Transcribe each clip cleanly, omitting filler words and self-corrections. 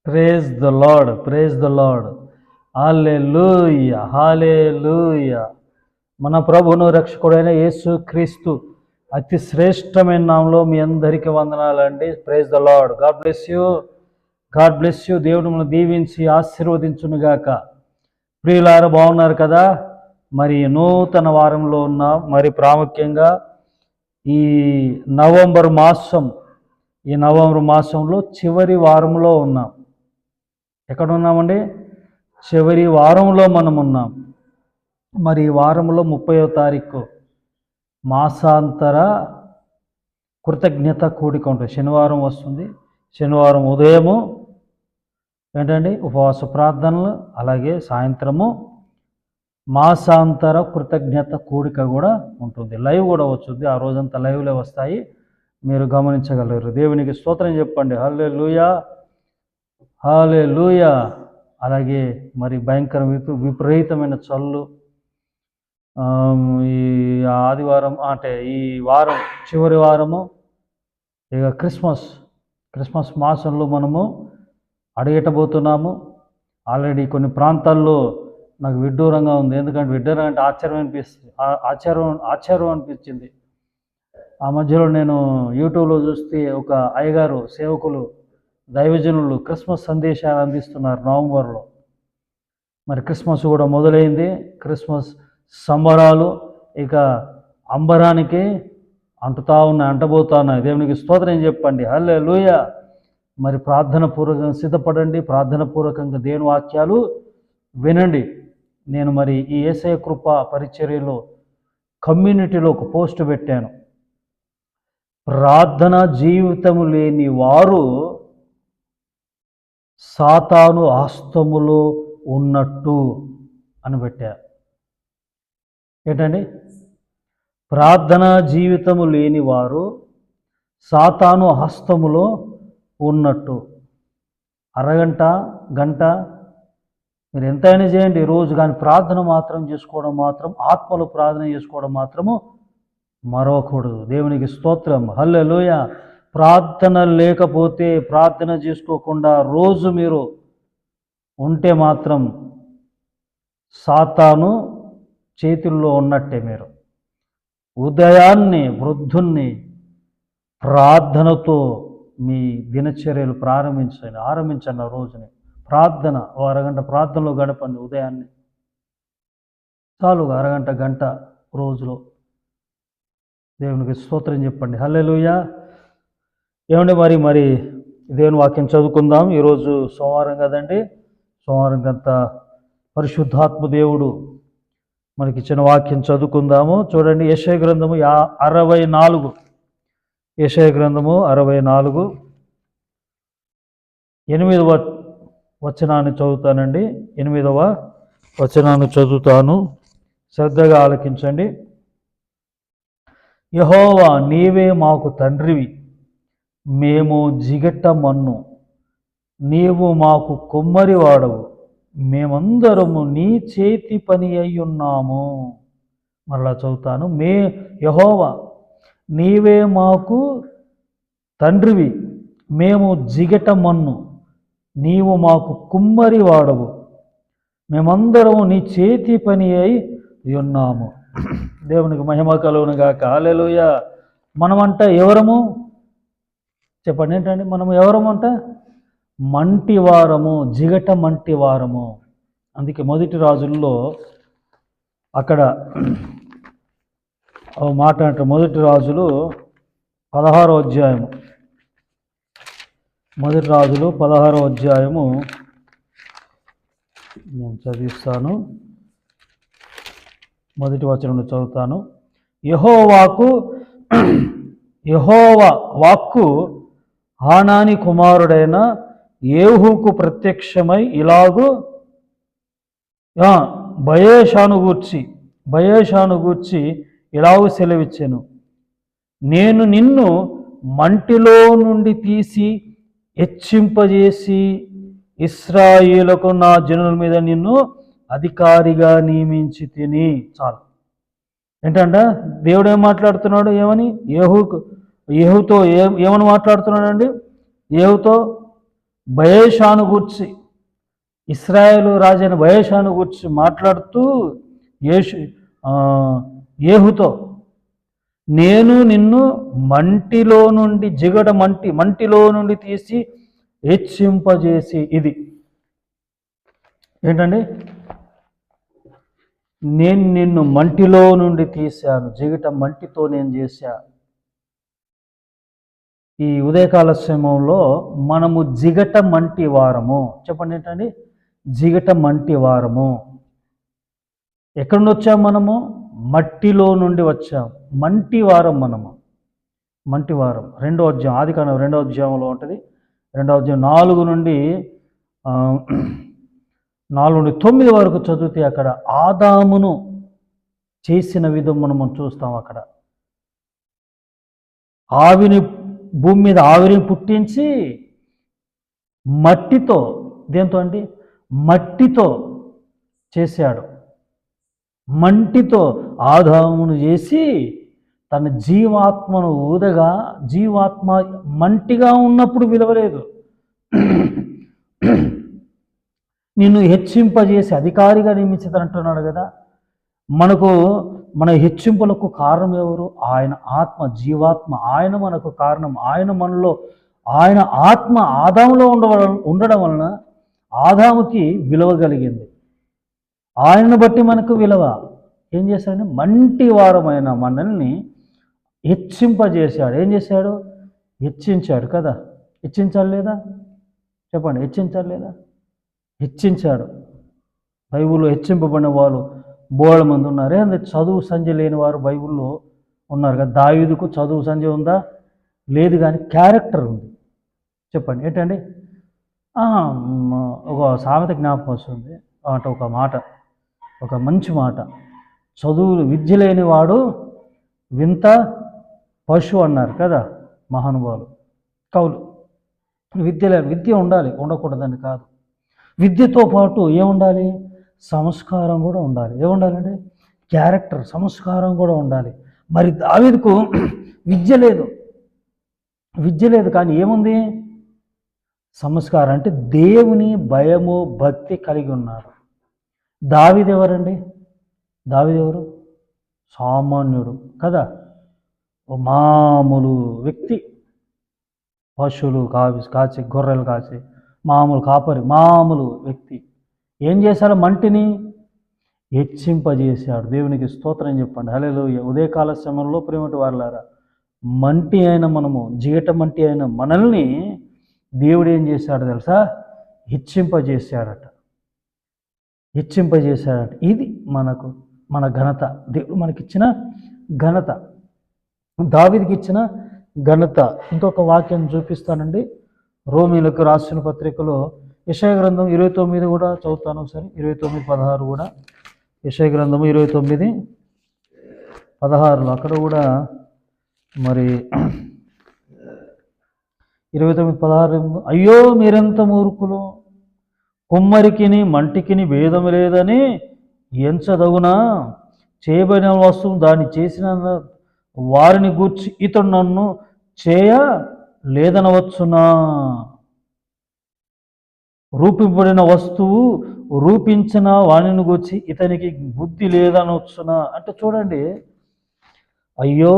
Praise the Lord, praise the Lord. Hallelujah, hallelujah. మన ప్రభువును రక్షకుడైన యేసు క్రీస్తు అతి శ్రేష్టమైన నామంలో మీ అందరికీ వందనాలండి. Praise the lord. God bless you, God bless you. దేవుడు మనం దీవించి ఆశీర్వదించునుగాక. ప్రియులారా, బాగున్నారు కదా? మరి నూతన వారంలో ఉన్నాం. మరి ప్రాముఖ్యంగా ఈ నవంబర్ మాసంలో చివరి వారంలో ఉన్నాం. ఎక్కడ ఉన్నామండి? చివరి వారంలో మనం ఉన్నాం. మరి ఈ వారంలో 30వ తారీఖు మాసాంతర కృతజ్ఞత కూడిక ఉంటుంది. శనివారం వస్తుంది. శనివారం ఉదయము ఏంటండి ఉపవాస ప్రార్థనలు, అలాగే సాయంత్రము మాసాంతర కృతజ్ఞత కూడిక కూడా ఉంటుంది. లైవ్ కూడా వస్తుంది. ఆ రోజంతా లైవ్లే వస్తాయి, మీరు గమనించగలరు. దేవునికి స్తోత్రం చెప్పండి. హల్లెలూయా, హల్లెలూయా. అలాగే మరి భయంకర విపరీతమైన చల్లు ఈ ఆదివారం అంటే ఈ వారం చివరి వారము ఇక క్రిస్మస్ మాసంలో మనము అడుగెట్టబోతున్నాము. ఆల్రెడీ కొన్ని ప్రాంతాల్లో నాకు విడ్డూరంగా ఉంది. ఎందుకంటే విడ్డూరం అంటే ఆశ్చర్యం అనిపించింది. ఆ మధ్యలో నేను యూట్యూబ్లో చూస్తే ఒక అయ్యగారు సేవకులు దైవజనులు క్రిస్మస్ సందేశాలు అందిస్తున్నారు నవంబర్లో. మరి క్రిస్మస్ కూడా మొదలైంది. క్రిస్మస్ సంబరాలు ఇక అంబరానికి అంటబోతా ఉన్నాయి. దేవునికి స్తోత్రం చెప్పండి. హల్లెలూయా. మరి ప్రార్థన పూర్వకంగా సిద్ధపడండి. ప్రార్థన పూర్వకంగా దేవుని వాక్యాలు వినండి. నేను మరి ఈ యేసయ్య కృప పరిచర్యలో కమ్యూనిటీలో ఒక పోస్ట్ పెట్టాను. ప్రార్థన జీవితము లేని వారు సాతాను హస్తములో ఉన్నట్టు అని పెట్టారు. ఏంటండి? ప్రార్థనా జీవితము లేని వారు సాతాను హస్తములో ఉన్నట్టు. అరగంట గంట మీరు ఎంతైనా చేయండి రోజు, కానీ ప్రార్థన మాత్రం చేసుకోవడం మాత్రం, ఆత్మలో ప్రార్థన చేసుకోవడం మాత్రము మరవకూడదు. దేవునికి స్తోత్రం. హల్లెలూయా. ప్రార్థన లేకపోతే, ప్రార్థన చేసుకోకుండా రోజు మీరు ఉంటే మాత్రం సాతాను చేతుల్లో ఉన్నట్టే. మీరు ఉదయాన్నే వృద్ధుణ్ణి ప్రార్థనతో మీ దినచర్యలు ఆరంభించండి. రోజుని ప్రార్థన, ఓ అరగంట ప్రార్థనలో గడపండి. ఉదయాన్నే చాలు, అరగంట గంట రోజులో. దేవునికి స్తోత్రం చెప్పండి. హల్లెలూయా. ఏమండి మరి దేవుని వాక్యం చదువుకుందాం. ఈరోజు సోమవారం కదండి. సోమవారం అంతా పరిశుద్ధాత్మ దేవుడు మనకి ఇచ్చిన వాక్యం చదువుకుందాము. చూడండి, యెషయా గ్రంథము 64. యెషయా గ్రంథము 64 8వ వచనాన్ని చదువుతానండి. 8వ వచనాన్ని చదువుతాను, శ్రద్ధగా ఆలకించండి. యెహోవా, నీవే మాకు తండ్రివి, మేము జిగట మన్ను, నీవు మాకు కుమ్మరి వాడవు, మేమందరము నీ చేతి పని అయ్యున్నాము. మరలా చదువుతాను. యెహోవా, నీవే మాకు తండ్రివి, మేము జిగట మన్ను, నీవు మాకు కుమ్మరి వాడవు, మేమందరము నీ చేతి పని అయి ఉన్నాము. దేవునికి మహిమ కలుగునుగాక. హల్లెలూయా. మనమంట ఎవరము చెప్పండి? ఏంటండి మనము ఎవరమంట? మంటివారము, జిగట మంటివారము. అందుకే మొదటి రాజుల్లో అక్కడ మాట అంటే మొదటి రాజులు 16వ అధ్యాయము, మొదటి రాజులు 16వ అధ్యాయము నేను చదివిస్తాను. మొదటి వచనంలో చదువుతాను. యెహోవా వాక్కు హానాని కుమారుడైన యేహూకు ప్రత్యక్షమై ఇలాగు బయేషాను గూర్చి ఇలాగు సెలవిచ్చెను, నేను నిన్ను మంటిలో నుండి తీసి హెచ్చింపజేసి ఇశ్రాయేలుకు నా జనుల మీద నిన్ను అధికారిగా నియమించి తిని. చాలు. ఏంటంటే దేవుడు ఏం మాట్లాడుతున్నాడు? ఏమని? యెహూతో ఏమని మాట్లాడుతున్నాడండి? యెహూతో బయేషాను గూర్చి, ఇశ్రాయేలు రాజైన బయేషాను గూర్చి మాట్లాడుతూ యేషు ఏహుతో, నేను నిన్ను మంటిలో నుండి మంటిలో నుండి తీసి హెచ్చింపజేసి, ఇది ఏంటండి, నేను నిన్ను మంటిలో నుండి తీశాను, జిగట మంటితో నేను చేశా. ఈ ఉదయకాల సమయంలో మనము జిగట మంటి వారము. చెప్పండి ఏంటండి, జిగట మంటి వారము. ఎక్కడి నుండి వచ్చాము మనము? మట్టిలో నుండి వచ్చాం. మంటి వారం మనము, మంటి వారం. 2వ అధ్యాయం, ఆదికాండం 2వ అధ్యాయంలో ఉంటుంది. 2వ అధ్యాయం 4 నుండి 9 వరకు చదివితే అక్కడ ఆదామును చేసిన విధం మనం చూస్తాం. అక్కడ భూమి మీద ఆవిరిని పుట్టించి మట్టితో, దేంతో అండి, మట్టితో చేశాడు. మంటితో ఆదామును చేసి తన జీవాత్మను ఊదగా, జీవాత్మ మంటిగా ఉన్నప్పుడు విలువలేదు. నిన్ను హెచ్చింపజేసి అధికారిగా నియమించదంటున్నాడు కదా. మన హెచ్చింపులకు కారణం ఎవరు? ఆయన ఆత్మ, జీవాత్మ. ఆయన మనకు కారణం. ఆయన ఆత్మ ఆదాములో ఉండడం వలన ఆదాముకి విలువ కలిగింది. ఆయనను బట్టి మనకు విలువ. ఏం చేశాడు? మంటి వారమైన మనల్ని హెచ్చింపజేశాడు. ఏం చేశాడు? హెచ్చించాడు కదా. హెచ్చించాలి లేదా? చెప్పండి, హెచ్చించాలి లేదా? హెచ్చించాడు. బైబిల్లో హెచ్చింపబడిన వాళ్ళు బోళ్ళ మంది ఉన్నారే. చదువు సంధ్య లేని వారు బైబిల్లో ఉన్నారు కదా. దావీదుకు చదువు సంధ్య ఉందా? లేదు, కానీ క్యారెక్టర్ ఉంది. చెప్పండి ఏంటండి? ఒక సామెత జ్ఞాపకం వస్తుంది. అంటే ఒక మాట, ఒక మంచి మాట. విద్య లేనివాడు వింత పశువు అన్నారు కదా మహానుభావులు, కవులు. విద్య ఉండాలి, ఉండకూడదని కాదు. విద్యతో పాటు ఏముండాలి? సంస్కారం కూడా ఉండాలి. ఏముండాలండి? క్యారెక్టర్, సంస్కారం కూడా ఉండాలి. మరి దావీదుకు విద్య లేదు, కానీ ఏముంది? సంస్కారం. అంటే దేవుని భయము, భక్తి కలిగి ఉన్నాడు. దావీదు ఎవరండి? దావీదు ఎవరు? సామాన్యుడు కదా, మామూలు వ్యక్తి. పశువులు కాచి, గొర్రెలు కాచి, మామూలు కాపరి, మామూలు వ్యక్తి. ఏం చేశాడు? మంటిని హెచ్చింపజేశాడు. దేవునికి స్తోత్రం చెప్పండి. హల్లెలూయా. ఉదయకాల సమయంలో ప్రేమటి వారలారా, మంటి అయిన మనము, జిగట మంటి అయిన మనల్ని దేవుడు ఏం చేశాడు తెలుసా? హెచ్చింపజేశాడట. ఇది మన ఘనత. దేవుడు మనకిచ్చిన ఘనత, దావీదుకి ఇచ్చిన ఘనత. ఇంకొక వాక్యం చూపిస్తానండి. రోమీలకు రాసిన పత్రికలో యెషయా గ్రంథం 29 కూడా చదువుతాను ఒకసారి. 29:16 కూడా. యెషయా గ్రంథము 29:16 అక్కడ కూడా మరి 29:16, అయ్యో మీరెంత మూర్ఖులు, కుమ్మరికిని మంటికిని భేదము లేదని ఎంచదగునా, చేయబడిన వస్తువు దాన్ని చేసిన వారిని గూర్చి ఇతడు నన్ను చేయలేదనవచ్చునా, రూపింపబడిన వస్తువు రూపించిన వాణిని గూర్చి ఇతనికి బుద్ధి లేదనవచ్చునా. అంటే చూడండి, అయ్యో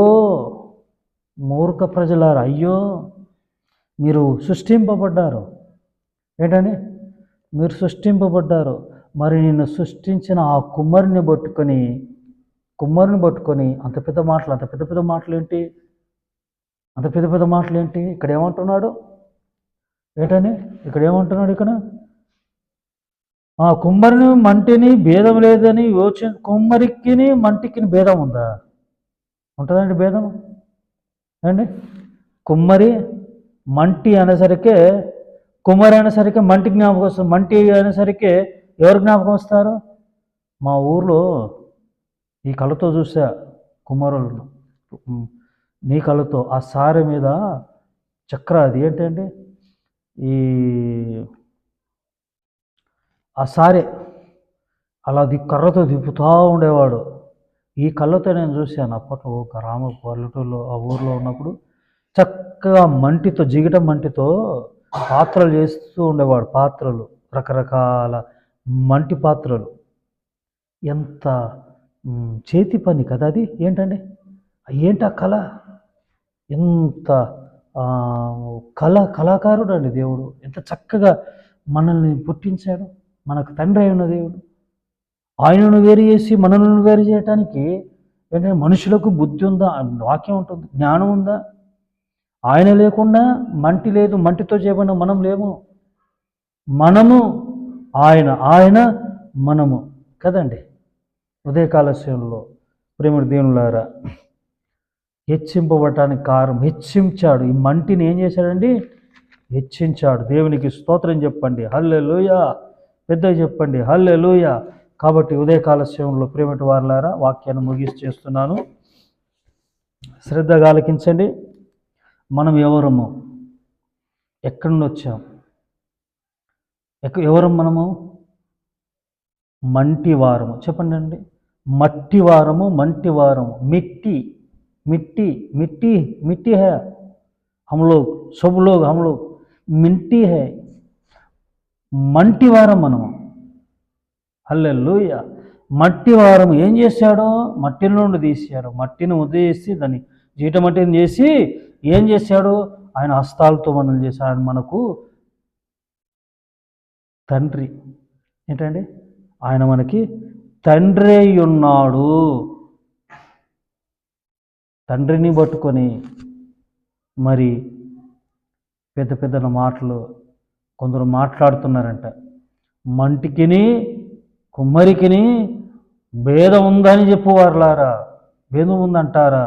మూర్ఖ ప్రజలారా, అయ్యో మీరు సృష్టింపబడ్డారు. ఏంటని? మీరు సృష్టింపబడ్డారు. మరి నిన్ను సృష్టించిన ఆ కుమ్మరిని పట్టుకొని అంత పెద్ద మాటలు ఏంటి? ఇక్కడ ఏమంటున్నాడు? ఏంటని? ఇక్కడ ఏమంటున్నాడు? ఇక్కడ కుమ్మరిని మంటిని భేదం లేదని కుమ్మరికిని మంటికిని భేదం ఉందా? ఉంటుందండి భేదం అండి. కుమ్మరి మంటి అనేసరికి, కుమ్మరి అనేసరికి మంటి జ్ఞాపకం వస్తుంది. మంటి అనేసరికి ఎవరు జ్ఞాపకం వస్తారు? మా ఊర్లో ఈ కళ్ళతో చూసా కుమ్మరులను, నీ కళ్ళతో ఆ సారె మీద చక్ర, అది ఏంటండి, ఆ సారె అలా కర్రతో దిప్పుతూ ఉండేవాడు. ఈ కళ్ళతో నేను చూశాను అప్పట్లో పల్లెటూరులో, ఆ ఊర్లో ఉన్నప్పుడు. చక్కగా జిగట మంటితో పాత్రలు చేస్తూ ఉండేవాడు. పాత్రలు, రకరకాల మంటి పాత్రలు. ఎంత చేతి పని కదా అది. ఏంటండి ఏంటి ఆ కళ? ఎంత కళాకారుడు అండి దేవుడు. ఎంత చక్కగా మనల్ని పుట్టించాడు. మనకు తండ్రి అయిన దేవుడు. ఆయనను వేరు చేసి మనల్ని వేరు చేయటానికి ఏంటంటే మనుషులకు బుద్ధి ఉందా? వాక్యం ఉంటుంది, జ్ఞానం ఉందా? ఆయన లేకుండా మంటి లేదు. మంటితో చేయబడిన మనం లేము. మనము ఆయన, ఆయన మనము కదండి. ఉదయకాల సమయంలో ప్రేమ దేవునులారా, హెచ్చింపబడటానికి కారణం హెచ్చించాడు. ఈ మంటిని ఏం చేశాడండి? హెచ్చించాడు. దేవునికి స్తోత్రం చెప్పండి, హల్లెలూయా. పెద్దగా చెప్పండి, హల్లెలూయా. కాబట్టి ఉదయకాల సమయంలో ప్రేమటి వారలారా, వాక్యాన్ని ముగిసి చేస్తున్నాను. శ్రద్ధగా ఆలకించండి. మనం ఎవరము? ఎక్కడి నుండి వచ్చాం? ఎవరం మనము? మంటివారము. చెప్పండి అండి. మట్టివారము, మంటివారము. మిట్టి मिट्टी मिट्टी मिट्टी है हम लोग, सब लोग हम लोग मिट्टी है. మంటివారం మనము. హల్లెలూయా. మట్టివారం ఏం చేశాడో? మట్టి నుండి తీశాడు. మట్టిని ఉదయేసి దాన్ని జీటమట్టిని చేసి ఏం చేశాడు? ఆయన హస్తాలతో మనం చేశాడు. ఆయన మనకు తండ్రి. ఏంటండి? ఆయన మనకి తండ్రి ఉన్నాడు. తండ్రిని పట్టుకొని మరి పెద్ద పెద్ద మాటలు కొందరు మాట్లాడుతున్నారంట. మంటికిని కుమ్మరికిని భేదం ఉందని చెప్పువారులారా. భేదం ఉందంటారా?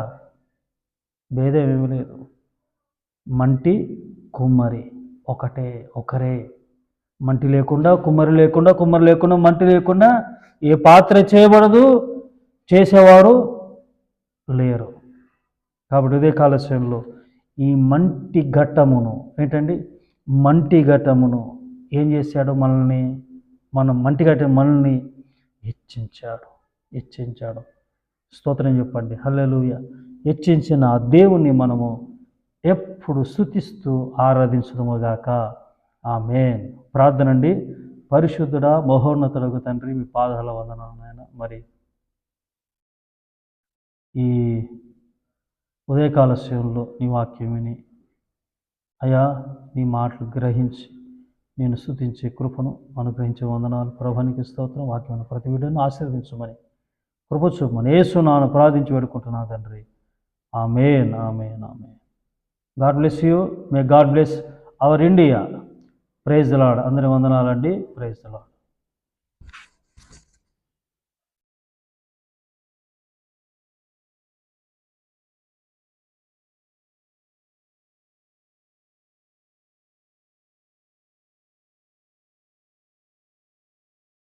భేదం ఏమీ లేదు. మంటి కుమ్మరి ఒకటే, ఒకరే. మంటి లేకుండా కుమ్మరి లేకుండా, కుమ్మరి లేకుండా మంటి లేకుండా ఏ పాత్ర చేయబడదు, చేసేవారు లేరు. కాబట్టి ఇదే కాలశ్రయంలో ఈ మంటి ఘట్టమును ఏంటండి? మంటి ఘట్టమును ఏం చేశాడు? మనల్ని మంటి ఘట్టం మనల్ని హెచ్చించాడు. స్తోత్రం చెప్పండి, హల్లెలూయా. హెచ్చించిన ఆ దేవుణ్ణి మనము ఎప్పుడు స్తుతిస్తూ ఆరాధించుదుముగాక. ఆమేన్. ప్రార్థన అండి. పరిశుద్ధుడా, మహోన్నతుడగు తండ్రి, మీ పాదాల వందనాలు నాయన. మరి ఈ ఉదయకాల సేవల్లో నీ వాక్యం విని అయా నీ మాటలు గ్రహించి నేను స్తుతించే కృపను అనుగ్రహించే వందనాలు. ప్రభునికి స్తోత్రం. వాక్యం ప్రతి వీడియోను ఆశీర్వదించమని కృప చూపమని యేసునామమున ప్రార్థించి వేడుకుంటున్నా తండ్రి. Amen, amen, amen. God bless you. May God bless our India. Praise the Lord. అందరి వందనాలండి. Praise the lord.